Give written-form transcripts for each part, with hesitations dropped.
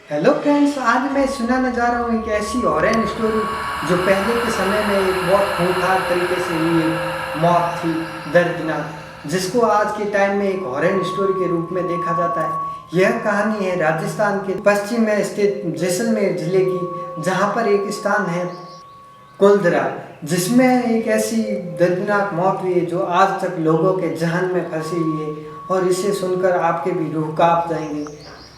Hello friends, आज मैं सुनाने जा रहा हूँ एक ऐसी हॉरर स्टोरी जो पहले के समय में एक बहुत खूंखार तरीके से हुई मौत थी, दर्दनाक, जिसको आज के टाइम में एक हॉरर स्टोरी के रूप में देखा जाता है। यह कहानी है राजस्थान के पश्चिम में स्थित जैसलमेर जिले की, जहाँ पर एक स्थान है कुलधरा, जिसमें एक ऐसी दर्दनाक मौत हुई है जो आज तक लोगों के जहन में फंसी हुई है और इसे सुनकर आपके भी रूह कांप जाएंगे।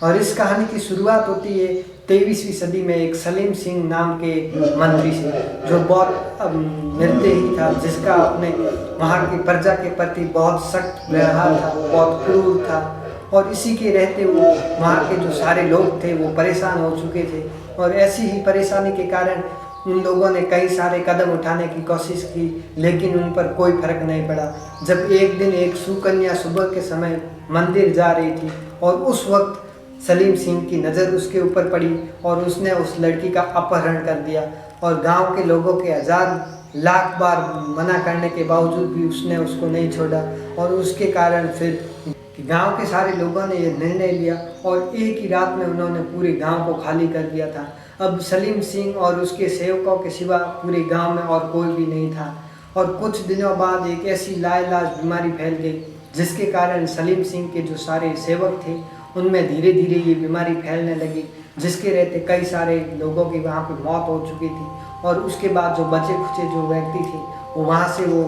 और इस कहानी की शुरुआत होती है 23वीं सदी में एक सलीम सिंह नाम के मंत्री से, जो बहुत निर्दयी था, जिसका अपने वहाँ की प्रजा के प्रति बहुत सख्त व्यवहार था, बहुत क्रूर था। और इसी के रहते वो वहाँ के जो सारे लोग थे वो परेशान हो चुके थे। और ऐसी ही परेशानी के कारण उन लोगों ने कई सारे कदम उठाने की कोशिश की, लेकिन उन पर कोई फर्क नहीं पड़ा। जब एक दिन एक सुकन्या सुबह के समय मंदिर जा रही थी और उस वक्त सलीम सिंह की नज़र उसके ऊपर पड़ी और उसने उस लड़की का अपहरण कर दिया। और गांव के लोगों के हजार लाख बार मना करने के बावजूद भी उसने उसको नहीं छोड़ा। और उसके कारण फिर गांव के सारे लोगों ने यह निर्णय लिया और एक ही रात में उन्होंने पूरे गांव को खाली कर दिया था। अब सलीम सिंह और उसके सेवकों के सिवा पूरे गांव में और कोई भी नहीं था। और कुछ दिनों बाद एक ऐसी लाइलाज बीमारी फैल गई, जिसके कारण सलीम सिंह के जो सारे सेवक थे उनमें धीरे धीरे ये बीमारी फैलने लगी, जिसके रहते कई सारे लोगों की वहाँ पे मौत हो चुकी थी। और उसके बाद जो बचे खुचे जो व्यक्ति थे वो वहाँ से वो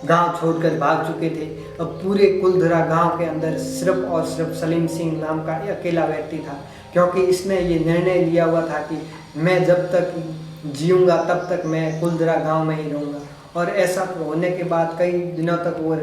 गांव छोड़कर भाग चुके थे। अब पूरे कुलधरा गांव के अंदर सिर्फ और सिर्फ सलीम सिंह नाम का अकेला व्यक्ति था, क्योंकि इसने ये निर्णय लिया हुआ था कि मैं जब तक जीऊँगा तब तक मैं कुलधरा गाँव में ही रहूँगा। और ऐसा होने के बाद कई दिनों तक वो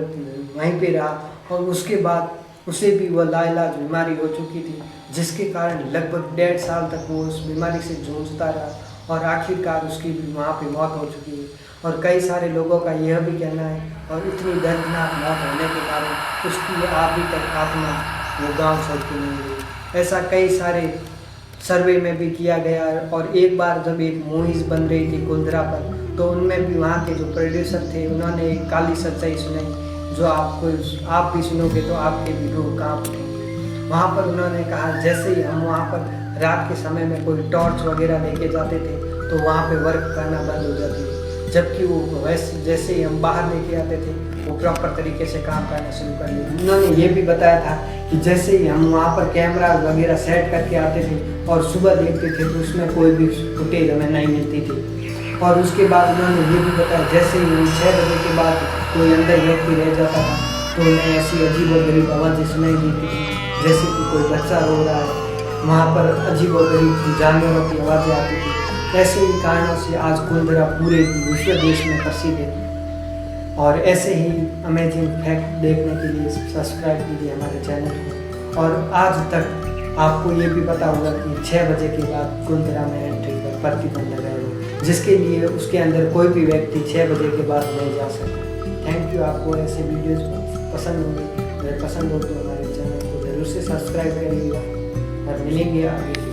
वहीं पे रहा और उसके बाद उसे भी वह लाइलाज बीमारी हो चुकी थी, जिसके कारण लगभग 1.5 साल तक वो उस बीमारी से जूझता रहा और आखिरकार उसकी भी वहाँ पे मौत हो चुकी है। और कई सारे लोगों का यह भी कहना है और इतनी दर्दनाक मौत होने के कारण उसकी अभी तक आत्मा वो गाँव छोड़ के नहीं गई। ऐसा कई सारे सर्वे में भी किया गया। और एक बार जब एक मूवीज़ बन रही थी कुलधरा पर, तो उनमें भी वहाँ के जो प्रोड्यूसर थे उन्होंने एक काली सच्चाई सुनाई, जो आप भी सुनोगे तो आपके भी रूह कांप उठेंगे। वहाँ पर उन्होंने कहा, जैसे ही हम वहाँ पर रात के समय में कोई टॉर्च वगैरह लेके जाते थे तो वहाँ पे वर्क करना बंद हो जाती है, जबकि वो वैसे जैसे ही हम बाहर लेके आते थे वो प्रॉपर तरीके से काम करना शुरू कर लिया। उन्होंने ये भी बताया था कि जैसे ही हम वहाँ पर कैमरा वगैरह सेट करके आते थे और सुबह देखते थे तो उसमें कोई भी फुटेज हमें नहीं मिलती थी। और उसके बाद उन्होंने ये भी बताया, जैसे ही 6 बजे के बाद कोई अंदर व्यक्ति रह जाता था तो उन्हें ऐसी अजीब व गरीब आवाज़ें सुनाई देती थी, जैसे कि कोई बच्चा रो रहा है। वहाँ पर अजीब व गरीब जानवरों की आवाज़ें आती थी। ऐसे ही कारणों से आज कुलधरा पूरे विश्व देश में प्रसिद्ध है। और ऐसे ही अमेजिंग फैक्ट देखने के लिए सब्सक्राइब कीजिए हमारे चैनल को। और आज तक आपको ये भी पता होगा कि 6 बजे के बाद कुलधरा में एंट्री पर प्रतिबंध लगाया हुआ, जिसके लिए उसके अंदर कोई भी व्यक्ति 6 बजे के बाद नहीं जा सकता। Thank you. आपको ऐसे वीडियोस पसंद होंगे, अगर पसंद हो तो हमारे चैनल को ज़रूर से सब्सक्राइब करिएगा और मिलेंगे आगे।